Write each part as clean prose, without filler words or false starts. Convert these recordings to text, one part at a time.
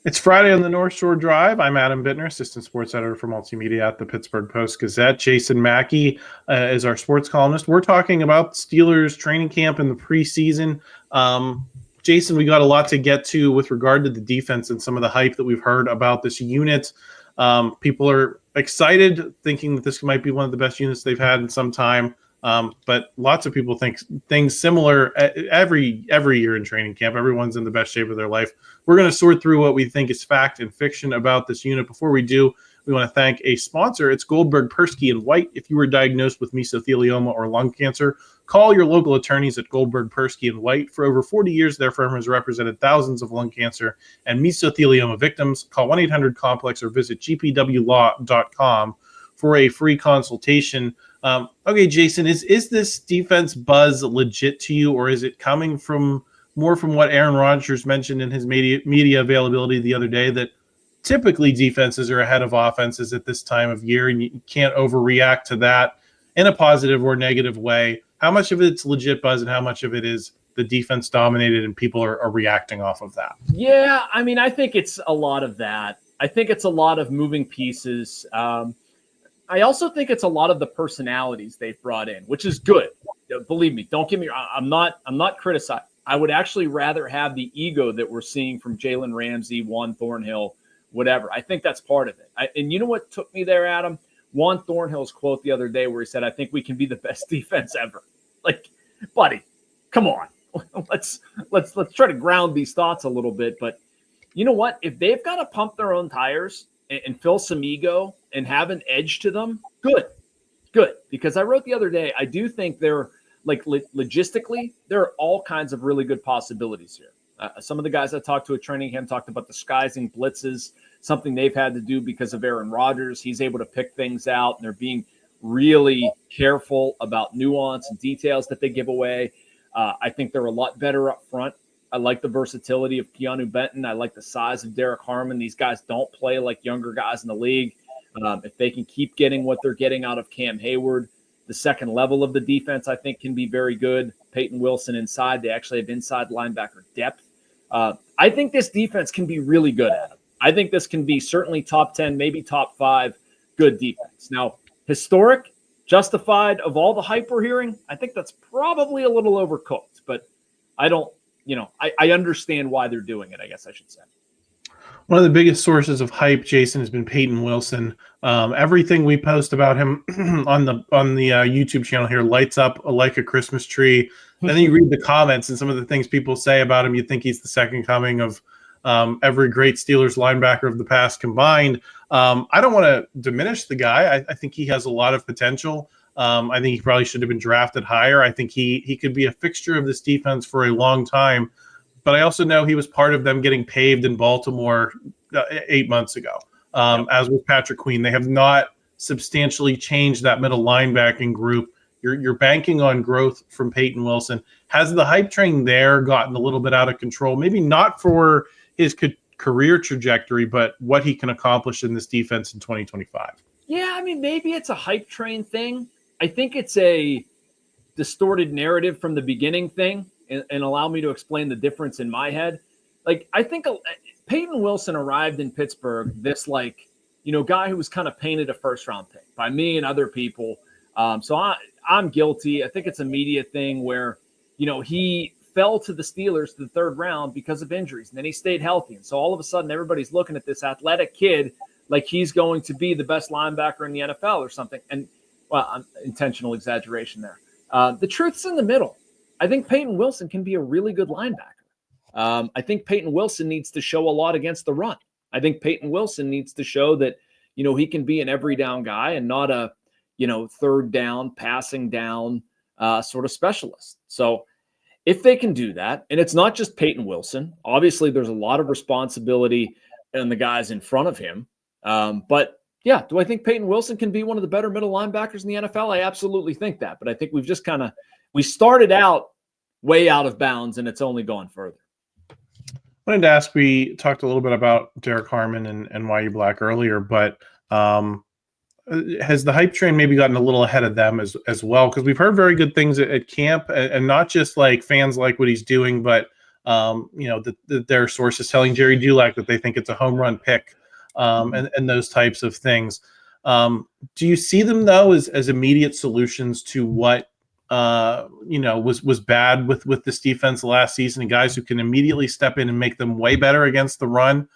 It's Friday on the North Shore Drive. I'm Adam Bittner, assistant sports editor for multimedia at the Pittsburgh Post-Gazette. Jason Mackey is our sports columnist. We're talking about Steelers training camp in the preseason. Jason, we got a lot to get to with regard to the defense and some of the hype that we've heard about this unit. People are excited, thinking that this might be one of the best units they've had in some time. But lots of people think things similar every year in training camp. Everyone's in the best shape of their life. We're going to sort through what we think is fact and fiction about this unit. Before we do, we want to thank a sponsor. It's Goldberg, Persky & White. If you were diagnosed with mesothelioma or lung cancer, call your local attorneys at Goldberg, Persky & White. For over 40 years, their firm has represented thousands of lung cancer and mesothelioma victims. Call 1-800-COMPLEX or visit gpwlaw.com for a free consultation. Okay, Jason, is this defense buzz legit to you, or is it coming from what Aaron Rodgers mentioned in his media availability the other day, that typically defenses are ahead of offenses at this time of year, and you can't overreact to that in a positive or negative way? How much of it's legit buzz and how much of it is the defense dominated and people are reacting off of that? Yeah, I mean, I think it's a lot of that. I think it's a lot of moving pieces. I also think it's a lot of the personalities they've brought in, which is good. Believe me, don't get me wrong. I'm not criticizing. I would actually rather have the ego that we're seeing from Jalen Ramsey, Juan Thornhill, whatever. I think that's part of it. And you know what took me there, Adam? Juan Thornhill's quote the other day where he said, "I think we can be the best defense ever." Like, buddy, come on. Let's try to ground these thoughts a little bit. But you know what? If they've got to pump their own tires and fill some ego and have an edge to them, good. Because I wrote the other day, I do think they're logistically, there are all kinds of really good possibilities here. Some of the guys I talked to at training camp talked about disguising blitzes, something they've had to do because of Aaron Rodgers. He's able to pick things out, and they're being really careful about nuance and details that they give away. I think they're a lot better up front. I like the versatility of Keanu Benton. I like the size of Derrick Harmon. These guys don't play like younger guys in the league. If they can keep getting what they're getting out of Cam Hayward, the second level of the defense, I think, can be very good. Payton Wilson inside. They actually have inside linebacker depth. I think this defense can be really good at it. I think this can be certainly top 10, maybe top 5 good defense. Now, historic, justified of all the hype we're hearing, I think that's probably a little overcooked. But I don't, I understand why they're doing it, I guess I should say. One of the biggest sources of hype, Jason, has been Payton Wilson. Everything we post about him on the YouTube channel here lights up like a Christmas tree. And then you read the comments and some of the things people say about him. You think he's the second coming of every great Steelers linebacker of the past combined. I don't want to diminish the guy. I think he has a lot of potential. I think he probably should have been drafted higher. I think he could be a fixture of this defense for a long time. But I also know he was part of them getting paved in Baltimore 8 months ago, as with Patrick Queen. They have not substantially changed that middle linebacking group. You're banking on growth from Payton Wilson. Has the hype train there gotten a little bit out of control? Maybe not for his career trajectory, but what he can accomplish in this defense in 2025. Yeah, I mean, maybe it's a hype train thing. I think it's a distorted narrative from the beginning thing. And allow me to explain the difference in my head. Like, I think Payton Wilson arrived in Pittsburgh, this guy who was kind of painted a first-round pick by me and other people. So I'm guilty. I think it's a media thing where, he fell to the Steelers to the third round because of injuries, and then he stayed healthy. And so all of a sudden, everybody's looking at this athletic kid like he's going to be the best linebacker in the NFL or something. And, well, intentional exaggeration there. The truth's in the middle. I think Payton Wilson can be a really good linebacker. I think Payton Wilson needs to show a lot against the run. I think Payton Wilson needs to show that, he can be an every down guy and not a, third down, passing down sort of specialist. So if they can do that, and it's not just Payton Wilson, obviously there's a lot of responsibility in the guys in front of him. But yeah, do I think Payton Wilson can be one of the better middle linebackers in the NFL? I absolutely think that. But I think we've just we started out way out of bounds, and it's only gone further. I wanted to ask, we talked a little bit about Derrick Harmon and Yahya Black earlier, but has the hype train maybe gotten a little ahead of them as well? Because we've heard very good things at camp, and not just like fans like what he's doing, but Their sources telling Jerry Dulac that they think it's a home run pick, and those types of things. Do you see them though as immediate solutions to what was bad with this defense last season, and guys who can immediately step in and make them way better against the run?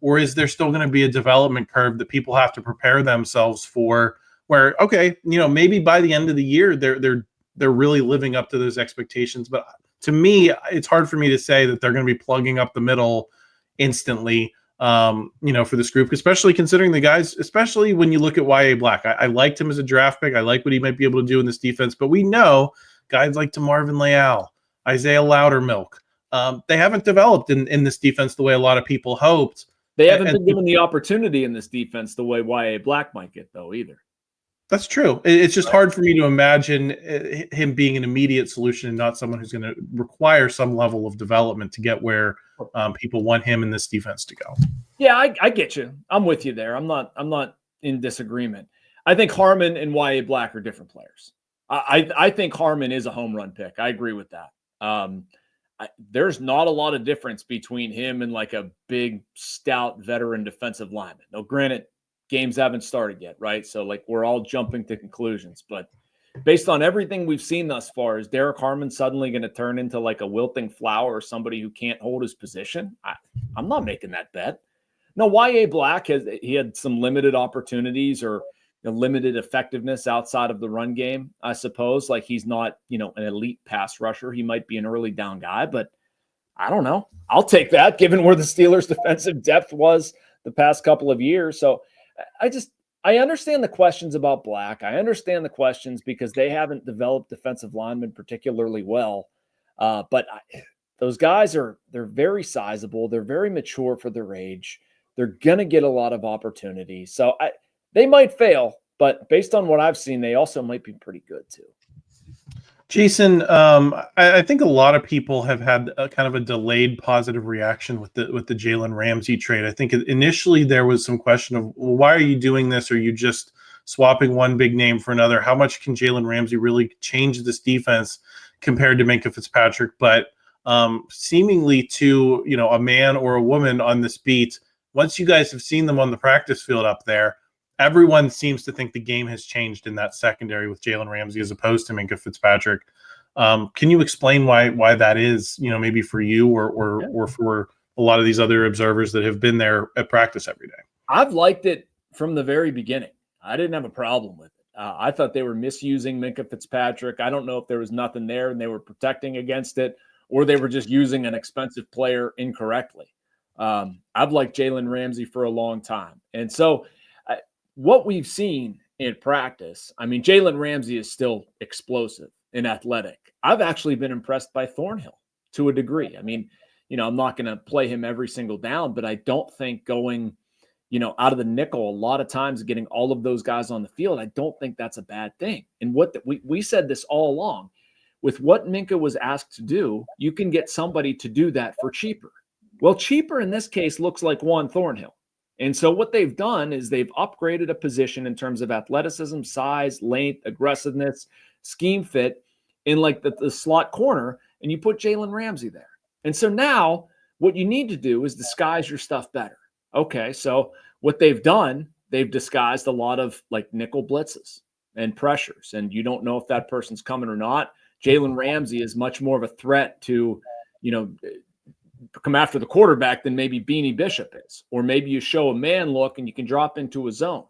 Or is there still going to be a development curve that people have to prepare themselves for, where, okay, maybe by the end of the year, they're really living up to those expectations. But to me, it's hard for me to say that they're going to be plugging up the middle instantly, for this group, especially considering the guys, especially when you look at Yahya Black. I liked him as a draft pick. I like what he might be able to do in this defense, but we know guys like DeMarvin Leal, Isaiah Loudermilk, they haven't developed in this defense the way a lot of people hoped. They haven't been given the opportunity in this defense the way Yahya Black might get, though, either. That's true. It's just hard for me to imagine him being an immediate solution and not someone who's going to require some level of development to get where people want him in this defense to go. Yeah, I get you. I'm with you there. I'm not in disagreement. I think Harmon and Yahya Black are different players. I think Harmon is a home run pick. I agree with that. There's not a lot of difference between him and like a big, stout veteran defensive lineman. Now, granted, games haven't started yet, right? So like we're all jumping to conclusions, but based on everything we've seen thus far, is Derrick Harmon suddenly going to turn into like a wilting flower or somebody who can't hold his position? I'm not making that bet. No, Yahya Black had some limited opportunities or limited effectiveness outside of the run game, I suppose. Like he's not, an elite pass rusher. He might be an early down guy, but I don't know. I'll take that given where the Steelers' defensive depth was the past couple of years. So I understand the questions about Black. I understand the questions because they haven't developed defensive linemen particularly well. But those guys they're very sizable. They're very mature for their age. They're going to get a lot of opportunity. So they might fail, but based on what I've seen, they also might be pretty good too. Jason, I think a lot of people have had a kind of a delayed positive reaction with the Jaylen Ramsey trade. I think initially there was some question of, well, why are you doing this? Are you just swapping one big name for another? How much can Jaylen Ramsey really change this defense compared to Minkah Fitzpatrick? But seemingly to a man or a woman on this beat, once you guys have seen them on the practice field up there, everyone seems to think the game has changed in that secondary with Jaylen Ramsey as opposed to Minkah Fitzpatrick. Can you explain why that is, maybe for you or for a lot of these other observers that have been there at practice every day? I've liked it from the very beginning. I didn't have a problem with it. I thought they were misusing Minkah Fitzpatrick. I don't know if there was nothing there and they were protecting against it, or they were just using an expensive player incorrectly. I've liked Jalen Ramsey for a long time. And so what we've seen in practice, I mean, Jalen Ramsey is still explosive and athletic. I've actually been impressed by Thornhill to a degree. I mean, I'm not going to play him every single down, but I don't think going, out of the nickel a lot of times, getting all of those guys on the field, I don't think that's a bad thing. And we said this all along. With what Minkah was asked to do, you can get somebody to do that for cheaper. Well, cheaper in this case looks like Juan Thornhill. And so what they've done is they've upgraded a position in terms of athleticism, size, length, aggressiveness, scheme fit in like the slot corner, and you put Jalen Ramsey there. And so now what you need to do is disguise your stuff better. Okay, so what they've done, they've disguised a lot of like nickel blitzes and pressures, and you don't know if that person's coming or not. Jalen Ramsey is much more of a threat to, come after the quarterback than maybe Beanie Bishop is, or maybe you show a man look and you can drop into a zone.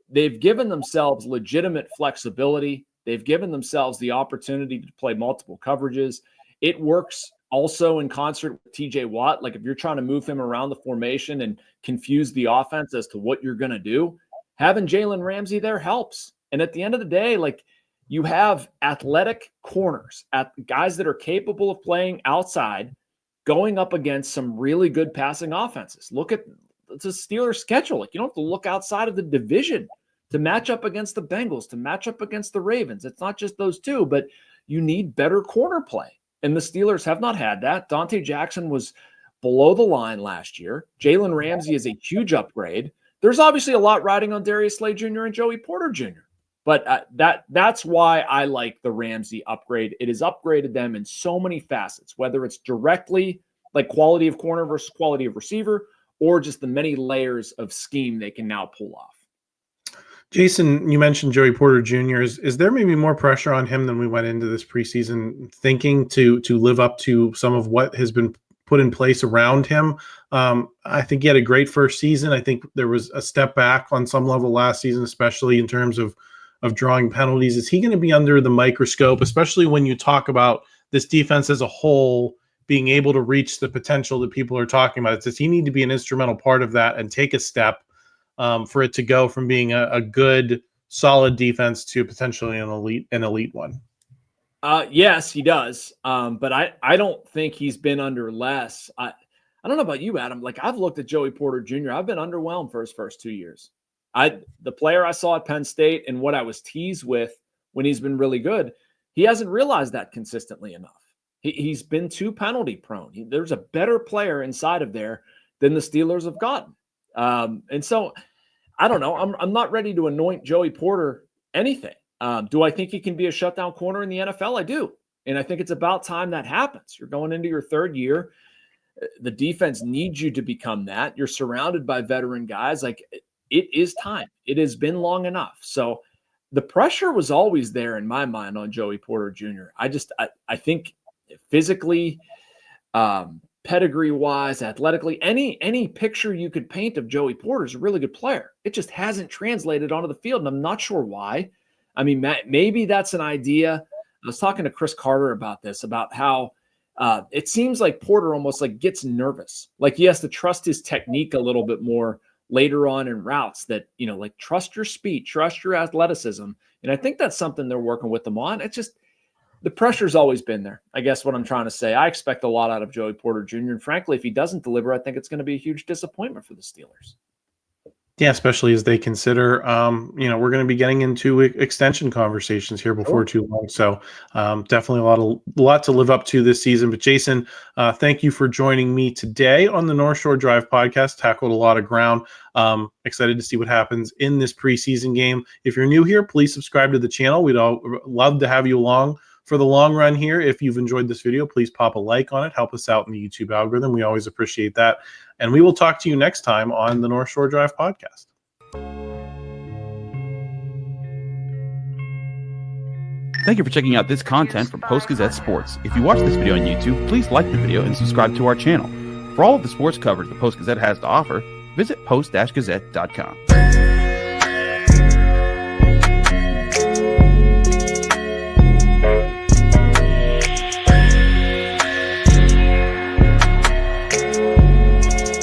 They've given themselves legitimate flexibility. They've given themselves the opportunity to play multiple coverages. It works also in concert with TJ Watt. Like if you're trying to move him around the formation and confuse the offense as to what you're going to do, having Jalen Ramsey there helps. And at the end of the day, like you have athletic corners, guys that are capable of playing outside, going up against some really good passing offenses. Look at the Steelers' schedule. Like you don't have to look outside of the division to match up against the Bengals, to match up against the Ravens. It's not just those two, but you need better corner play. And the Steelers have not had that. Dante Jackson was below the line last year. Jalen Ramsey is a huge upgrade. There's obviously a lot riding on Darius Slay Jr. and Joey Porter Jr. But that's why I like the Ramsey upgrade. It has upgraded them in so many facets, whether it's directly like quality of corner versus quality of receiver, or just the many layers of scheme they can now pull off. Jason, you mentioned Joey Porter Jr. Is there maybe more pressure on him than we went into this preseason thinking to live up to some of what has been put in place around him? I think he had a great first season. I think there was a step back on some level last season, especially in terms of drawing penalties. Is he going to be under the microscope, especially when you talk about this defense as a whole being able to reach the potential that people are talking about? Does he need to be an instrumental part of that and take a step for it to go from being a good, solid defense to potentially an elite one? Yes, he does. But I don't think he's been under less. I don't know about you, Adam. Like, I've looked at Joey Porter Jr. I've been underwhelmed for his first 2 years. The player I saw at Penn State and what I was teased with when he's been really good, he hasn't realized that consistently enough. He's been too penalty prone. There's a better player inside of there than the Steelers have gotten. And so I don't know. I'm not ready to anoint Joey Porter anything. Do I think he can be a shutdown corner in the NFL? I do. And I think it's about time that happens. You're going into your third year. The defense needs you to become that. You're surrounded by veteran guys. Like, it is time. It has been long enough. So the pressure was always there in my mind on Joey Porter Jr. I think physically, pedigree-wise, athletically, any picture you could paint of Joey Porter is a really good player. It just hasn't translated onto the field, and I'm not sure why. I mean, maybe that's an idea. I was talking to Chris Carter about this, about how it seems like Porter almost like gets nervous. Like, he has to trust his technique a little bit more later on in routes, that, like, trust your speed, trust your athleticism. And I think that's something they're working with them on. It's just, the pressure's always been there. I guess what I'm trying to say, I expect a lot out of Joey Porter Jr. And frankly, if he doesn't deliver, I think it's going to be a huge disappointment for the Steelers. Yeah, especially as they consider, we're going to be getting into extension conversations here before too long. So definitely a lot to live up to this season. But Jason, thank you for joining me today on the North Shore Drive podcast. Tackled a lot of ground. Excited to see what happens in this preseason game. If you're new here, please subscribe to the channel. We'd all love to have you along for the long run here. If you've enjoyed this video, please pop a like on it. Help us out in the YouTube algorithm. We always appreciate that. And we will talk to you next time on the North Shore Drive podcast. Thank you for checking out this content from Post-Gazette Sports. If you watch this video on YouTube, please like the video and subscribe to our channel. For all of the sports coverage the Post-Gazette has to offer, visit post-gazette.com.